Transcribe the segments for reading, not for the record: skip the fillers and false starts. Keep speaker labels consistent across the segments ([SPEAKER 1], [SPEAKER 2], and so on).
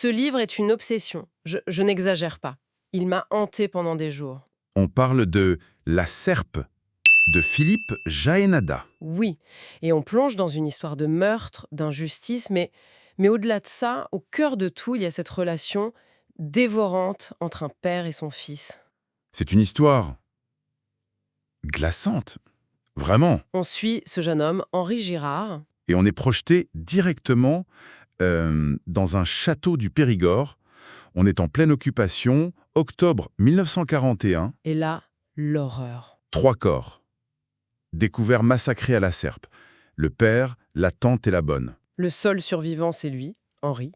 [SPEAKER 1] Ce livre est une obsession. Je n'exagère pas. Il m'a hanté pendant des jours.
[SPEAKER 2] On parle de La Serpe de Philippe Jaénada.
[SPEAKER 1] Oui, et on plonge dans une histoire de meurtre, d'injustice, mais au-delà de ça, au cœur de tout, il y a cette relation dévorante entre un père et son fils.
[SPEAKER 2] C'est une histoire glaçante, vraiment.
[SPEAKER 1] On suit ce jeune homme, Henri Girard.
[SPEAKER 2] Et on est projeté directement dans un château du Périgord. On est en pleine occupation, octobre 1941,
[SPEAKER 1] Et là, l'horreur.
[SPEAKER 2] 3 corps. Découverts massacrés à la Serpe. Le père, la tante et la bonne.
[SPEAKER 1] Le seul survivant, c'est lui, Henri,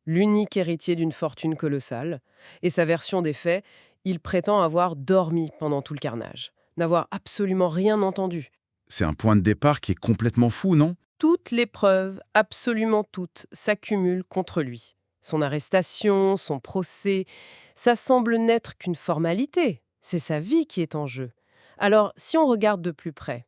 [SPEAKER 1] l'unique héritier d'une fortune colossale. Et sa version des faits, il prétend avoir dormi pendant tout le carnage, n'avoir absolument rien entendu.
[SPEAKER 2] C'est un point de départ qui est complètement fou, non?
[SPEAKER 1] Toutes les preuves, absolument toutes, s'accumulent contre lui. Son arrestation, son procès, ça semble n'être qu'une formalité. C'est sa vie qui est en jeu. Alors, si on regarde de plus près,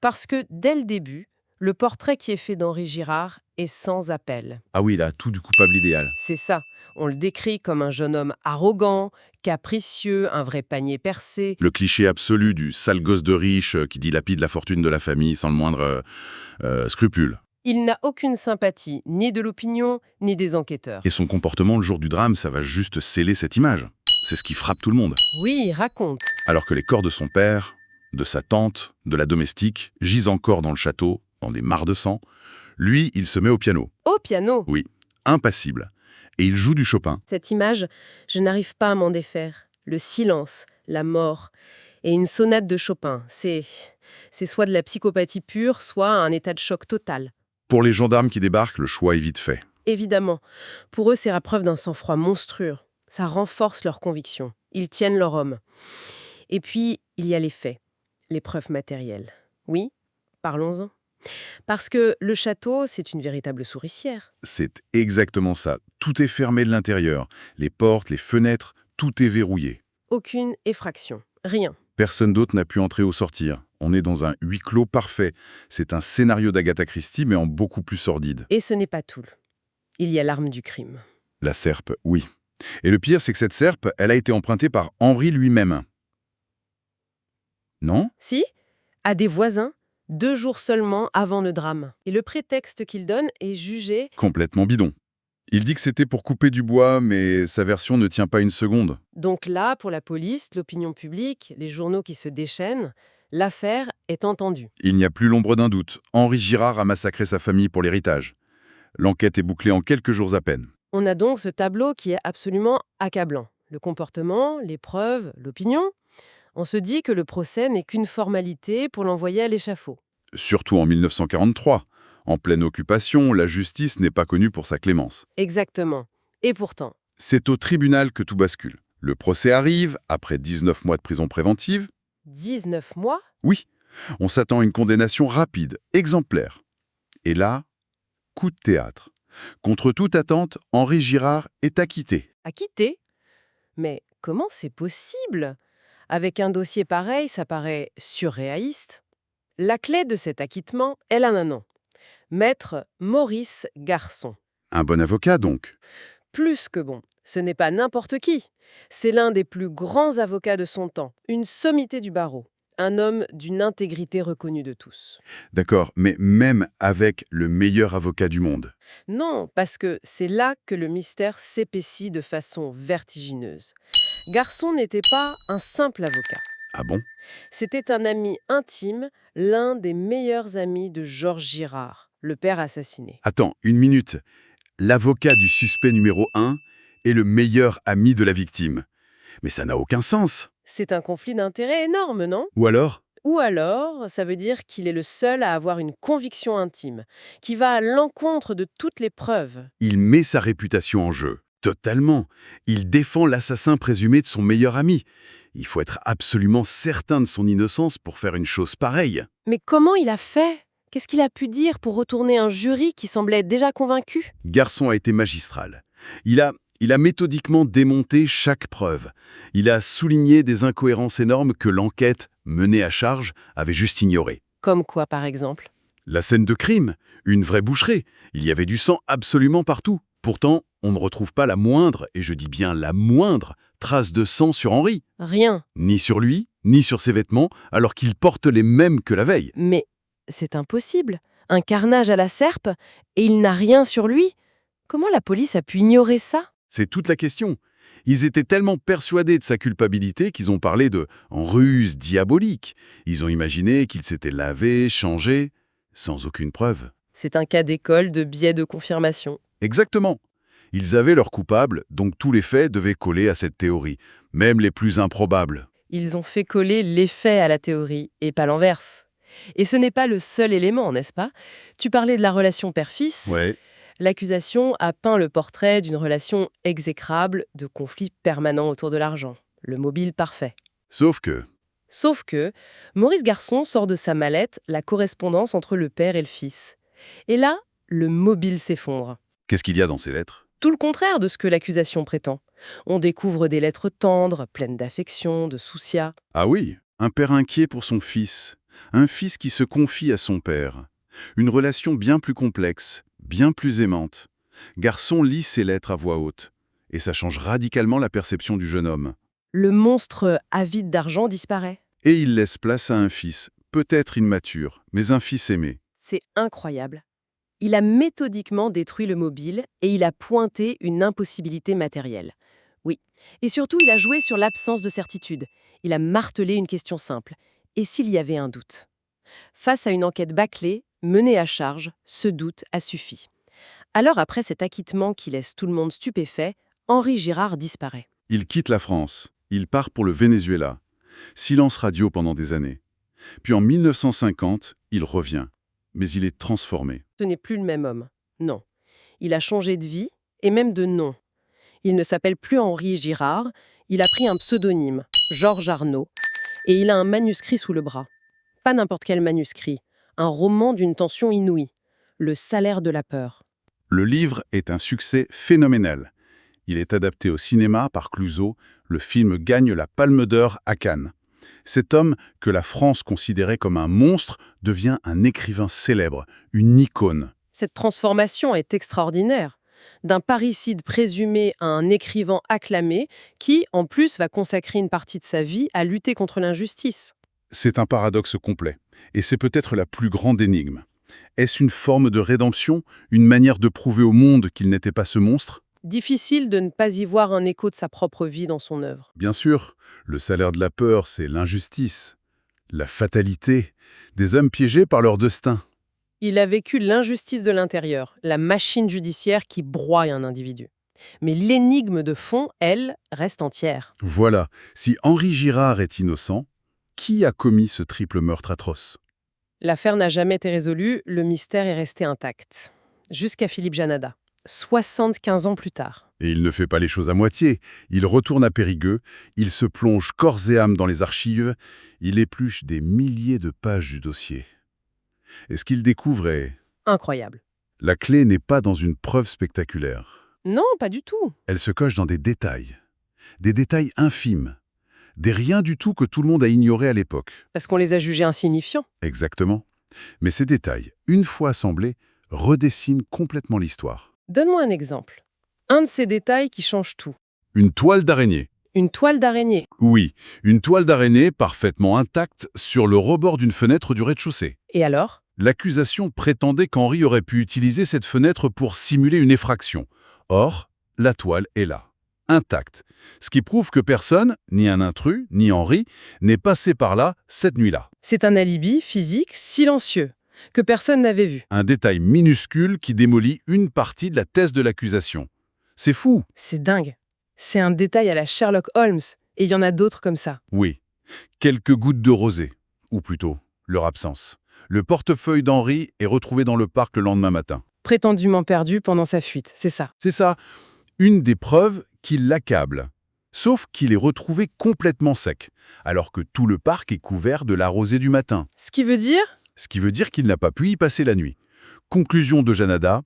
[SPEAKER 1] parce que dès le début, le portrait qui est fait d'Henri Girard est sans appel.
[SPEAKER 2] Ah oui, il a tout du coupable idéal.
[SPEAKER 1] C'est ça, on le décrit comme un jeune homme arrogant, capricieux, un vrai panier percé.
[SPEAKER 2] Le cliché absolu du sale gosse de riche qui dilapide la fortune de la famille sans le moindre scrupule.
[SPEAKER 1] Il n'a aucune sympathie, ni de l'opinion, ni des enquêteurs.
[SPEAKER 2] Et son comportement le jour du drame, ça va juste sceller cette image. C'est ce qui frappe tout le monde.
[SPEAKER 1] Oui, raconte.
[SPEAKER 2] Alors que les corps de son père, de sa tante, de la domestique, gisent encore dans le château, dans des mares de sang, lui, il se met au piano.
[SPEAKER 1] Au piano.
[SPEAKER 2] Oui, impassible. Et il joue du Chopin.
[SPEAKER 1] Cette image, je n'arrive pas à m'en défaire. Le silence, la mort et une sonate de Chopin, c'est soit de la psychopathie pure, soit un état de choc total.
[SPEAKER 2] Pour les gendarmes qui débarquent, le choix est vite fait.
[SPEAKER 1] Évidemment, pour eux, c'est la preuve d'un sang-froid monstrueux. Ça renforce leur conviction. Ils tiennent leur homme. Et puis, il y a les faits, les preuves matérielles. Oui, parlons-en. Parce que le château, c'est une véritable souricière.
[SPEAKER 2] C'est exactement ça. Tout est fermé de l'intérieur. Les portes, les fenêtres, tout est verrouillé.
[SPEAKER 1] Aucune effraction, rien.
[SPEAKER 2] Personne d'autre n'a pu entrer ou sortir. On est dans un huis clos parfait. C'est un scénario d'Agatha Christie, mais en beaucoup plus sordide.
[SPEAKER 1] Et ce n'est pas tout. Il y a l'arme du crime.
[SPEAKER 2] La serpe, oui. Et le pire, c'est que cette serpe, elle a été empruntée par Henri lui-même. Non?
[SPEAKER 1] Si, à des voisins, 2 jours seulement avant le drame. Et le prétexte qu'il donne est jugé.
[SPEAKER 2] Complètement bidon. Il dit que c'était pour couper du bois, mais sa version ne tient pas une seconde.
[SPEAKER 1] Donc là, pour la police, l'opinion publique, les journaux qui se déchaînent, l'affaire est entendue.
[SPEAKER 2] Il n'y a plus l'ombre d'un doute. Henri Girard a massacré sa famille pour l'héritage. L'enquête est bouclée en quelques jours à peine.
[SPEAKER 1] On a donc ce tableau qui est absolument accablant. Le comportement, les preuves, l'opinion. On se dit que le procès n'est qu'une formalité pour l'envoyer à l'échafaud.
[SPEAKER 2] Surtout en 1943. En pleine occupation, la justice n'est pas connue pour sa clémence.
[SPEAKER 1] Exactement. Et pourtant,
[SPEAKER 2] C'est au tribunal que tout bascule. Le procès arrive, après 19 mois de prison préventive.
[SPEAKER 1] 19 mois?
[SPEAKER 2] Oui, on s'attend à une condamnation rapide, exemplaire. Et là, coup de théâtre. Contre toute attente, Henri Girard est acquitté.
[SPEAKER 1] Acquitté? Mais comment c'est possible? Avec un dossier pareil, ça paraît surréaliste. La clé de cet acquittement, elle a un nom. Maître Maurice Garçon.
[SPEAKER 2] Un bon avocat, donc.
[SPEAKER 1] Plus que bon, ce n'est pas n'importe qui. C'est l'un des plus grands avocats de son temps, une sommité du barreau, un homme d'une intégrité reconnue de tous.
[SPEAKER 2] D'accord, mais même avec le meilleur avocat du monde.
[SPEAKER 1] Non, parce que c'est là que le mystère s'épaissit de façon vertigineuse. Garçon n'était pas un simple avocat.
[SPEAKER 2] Ah bon?
[SPEAKER 1] C'était un ami intime, l'un des meilleurs amis de Georges Girard, le père assassiné.
[SPEAKER 2] Attends, une minute. L'avocat du suspect numéro 1 est le meilleur ami de la victime. Mais ça n'a aucun sens.
[SPEAKER 1] C'est un conflit d'intérêts énorme, non?
[SPEAKER 2] Ou alors?
[SPEAKER 1] Ou alors, ça veut dire qu'il est le seul à avoir une conviction intime, qui va à l'encontre de toutes les preuves.
[SPEAKER 2] Il met sa réputation en jeu. Totalement. Il défend l'assassin présumé de son meilleur ami. Il faut être absolument certain de son innocence pour faire une chose pareille.
[SPEAKER 1] Mais comment il a fait? Qu'est-ce qu'il a pu dire pour retourner un jury qui semblait déjà convaincu?
[SPEAKER 2] Garçon a été magistral. Il a méthodiquement démonté chaque preuve. Il a souligné des incohérences énormes que l'enquête, menée à charge, avait juste ignorées.
[SPEAKER 1] Comme quoi, par exemple?
[SPEAKER 2] La scène de crime, une vraie boucherie. Il y avait du sang absolument partout. Pourtant, On ne retrouve pas la moindre, et je dis bien la moindre, trace de sang sur Henri.
[SPEAKER 1] Rien.
[SPEAKER 2] Ni sur lui, ni sur ses vêtements, alors qu'il porte les mêmes que la veille.
[SPEAKER 1] Mais c'est impossible. Un carnage à la serpe et il n'a rien sur lui. Comment la police a pu ignorer ça?
[SPEAKER 2] C'est toute la question. Ils étaient tellement persuadés de sa culpabilité qu'ils ont parlé de ruse diabolique. Ils ont imaginé qu'il s'était lavé, changé, sans aucune preuve.
[SPEAKER 1] C'est un cas d'école de biais de confirmation.
[SPEAKER 2] Exactement. Ils avaient leur coupable, donc tous les faits devaient coller à cette théorie, même les plus improbables.
[SPEAKER 1] Ils ont fait coller les faits à la théorie et pas l'inverse. Et ce n'est pas le seul élément, n'est-ce pas? Tu parlais de la relation père-fils.
[SPEAKER 2] Ouais.
[SPEAKER 1] L'accusation a peint le portrait d'une relation exécrable, de conflits permanents autour de l'argent. Le mobile parfait.
[SPEAKER 2] Sauf que,
[SPEAKER 1] Sauf que Maurice Garçon sort de sa mallette la correspondance entre le père et le fils. Et là, le mobile s'effondre.
[SPEAKER 2] qu'est-ce qu'il y a dans ces lettres?
[SPEAKER 1] Tout le contraire de ce que l'accusation prétend. On découvre des lettres tendres, pleines d'affection, de souciat.
[SPEAKER 2] Ah oui, un père inquiet pour son fils. Un fils qui se confie à son père. Une relation bien plus complexe, bien plus aimante. Garçon lit ces lettres à voix haute. Et ça change radicalement la perception du jeune homme.
[SPEAKER 1] Le monstre avide d'argent disparaît.
[SPEAKER 2] Et il laisse place à un fils, peut-être immature, mais un fils aimé.
[SPEAKER 1] C'est incroyable. Il a méthodiquement détruit le mobile et il a pointé une impossibilité matérielle. Oui. Et surtout, il a joué sur l'absence de certitude. Il a martelé une question simple. Et s'il y avait un doute? Face à une enquête bâclée, menée à charge, ce doute a suffi. Alors après cet acquittement qui laisse tout le monde stupéfait, Henri Girard disparaît.
[SPEAKER 2] Il quitte la France. Il part pour le Venezuela. Silence radio pendant des années. Puis en 1950, il revient. Mais il est transformé.
[SPEAKER 1] Ce n'est plus le même homme. Non. Il a changé de vie et même de nom. Il ne s'appelle plus Henri Girard, il a pris un pseudonyme, Georges Arnaud, et il a un manuscrit sous le bras. Pas n'importe quel manuscrit, un roman d'une tension inouïe, Le salaire de la peur.
[SPEAKER 2] Le livre est un succès phénoménal. Il est adapté au cinéma par Clouzot. Le film gagne la Palme d'Or à Cannes. Cet homme, que la France considérait comme un monstre, devient un écrivain célèbre, une icône.
[SPEAKER 1] Cette transformation est extraordinaire. D'un parricide présumé à un écrivain acclamé qui, en plus, va consacrer une partie de sa vie à lutter contre l'injustice.
[SPEAKER 2] C'est un paradoxe complet. Et c'est peut-être la plus grande énigme. Est-ce une forme de rédemption, une manière de prouver au monde qu'il n'était pas ce monstre?
[SPEAKER 1] Difficile de ne pas y voir un écho de sa propre vie dans son œuvre.
[SPEAKER 2] Bien sûr, le salaire de la peur, c'est l'injustice, la fatalité, des hommes piégés par leur destin.
[SPEAKER 1] Il a vécu l'injustice de l'intérieur, la machine judiciaire qui broie un individu. Mais l'énigme de fond, elle, reste entière.
[SPEAKER 2] Voilà, si Henri Girard est innocent, qui a commis ce triple meurtre atroce?
[SPEAKER 1] L'affaire n'a jamais été résolue, le mystère est resté intact. Jusqu'à Philippe Janada, 75 ans plus tard.
[SPEAKER 2] Et il ne fait pas les choses à moitié. Il retourne à Périgueux, il se plonge corps et âme dans les archives, il épluche des milliers de pages du dossier. Et ce qu'il découvre est...
[SPEAKER 1] Incroyable.
[SPEAKER 2] La clé n'est pas dans une preuve spectaculaire.
[SPEAKER 1] Non, pas du tout.
[SPEAKER 2] Elle se coche dans des détails infimes, des rien du tout que tout le monde a ignorés à l'époque.
[SPEAKER 1] Parce qu'on les a jugés insignifiants.
[SPEAKER 2] Exactement. Mais ces détails, une fois assemblés, redessinent complètement l'histoire.
[SPEAKER 1] Donne-moi un exemple. Un de ces détails qui change tout.
[SPEAKER 2] Une toile d'araignée.
[SPEAKER 1] Une toile d'araignée.
[SPEAKER 2] Oui, une toile d'araignée parfaitement intacte sur le rebord d'une fenêtre du rez-de-chaussée.
[SPEAKER 1] Et alors?
[SPEAKER 2] L'accusation prétendait qu'Henri aurait pu utiliser cette fenêtre pour simuler une effraction. Or, la toile est là, intacte. Ce qui prouve que personne, ni un intrus, ni Henri, n'est passé par là cette nuit-là.
[SPEAKER 1] C'est un alibi physique silencieux, que personne n'avait vu.
[SPEAKER 2] Un détail minuscule qui démolit une partie de la thèse de l'accusation. C'est fou.
[SPEAKER 1] C'est dingue. C'est un détail à la Sherlock Holmes, et il y en a d'autres comme ça.
[SPEAKER 2] Oui. Quelques gouttes de rosée, ou plutôt, leur absence. Le portefeuille d'Henri est retrouvé dans le parc le lendemain matin.
[SPEAKER 1] Prétendument perdu pendant sa fuite, c'est ça.
[SPEAKER 2] C'est ça, une des preuves qui l'accable. Sauf qu'il est retrouvé complètement sec, alors que tout le parc est couvert de la rosée du matin.
[SPEAKER 1] Ce qui veut dire?
[SPEAKER 2] Ce qui veut dire qu'il n'a pas pu y passer la nuit. Conclusion de Janada,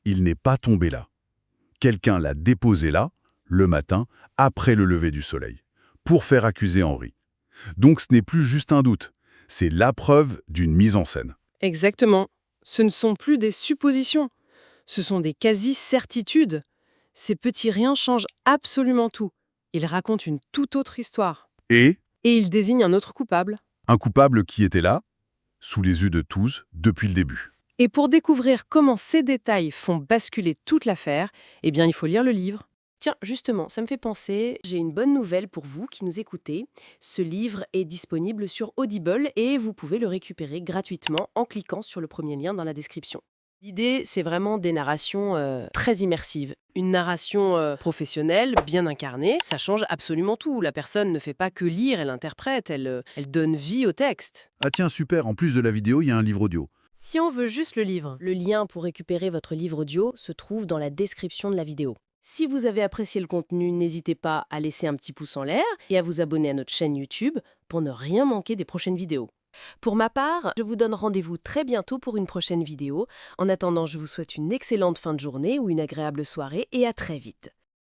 [SPEAKER 2] il n'est pas tombé là. Quelqu'un l'a déposé là, le matin, après le lever du soleil, pour faire accuser Henri. Donc ce n'est plus juste un doute, c'est la preuve d'une mise en scène.
[SPEAKER 1] Exactement. Ce ne sont plus des suppositions. Ce sont des quasi-certitudes. Ces petits riens changent absolument tout. Ils racontent une toute autre histoire.
[SPEAKER 2] Et
[SPEAKER 1] Et ils désignent un autre coupable.
[SPEAKER 2] un coupable qui était là, sous les yeux de tous, depuis le début.
[SPEAKER 1] Et pour découvrir comment ces détails font basculer toute l'affaire, eh bien, il faut lire le livre. Tiens, justement, ça me fait penser, j'ai une bonne nouvelle pour vous qui nous écoutez. Ce livre est disponible sur Audible et vous pouvez le récupérer gratuitement en cliquant sur le premier lien dans la description. L'idée, c'est vraiment des narrations très immersives. Une narration professionnelle, bien incarnée, ça change absolument tout. La personne ne fait pas que lire, elle interprète, elle donne vie au texte.
[SPEAKER 2] Ah tiens, super, en plus de la vidéo, il y a un livre audio.
[SPEAKER 1] Si on veut juste le livre, le lien pour récupérer votre livre audio se trouve dans la description de la vidéo. Si vous avez apprécié le contenu, n'hésitez pas à laisser un petit pouce en l'air et à vous abonner à notre chaîne YouTube pour ne rien manquer des prochaines vidéos. Pour ma part, je vous donne rendez-vous très bientôt pour une prochaine vidéo. En attendant, je vous souhaite une excellente fin de journée ou une agréable soirée et à très vite.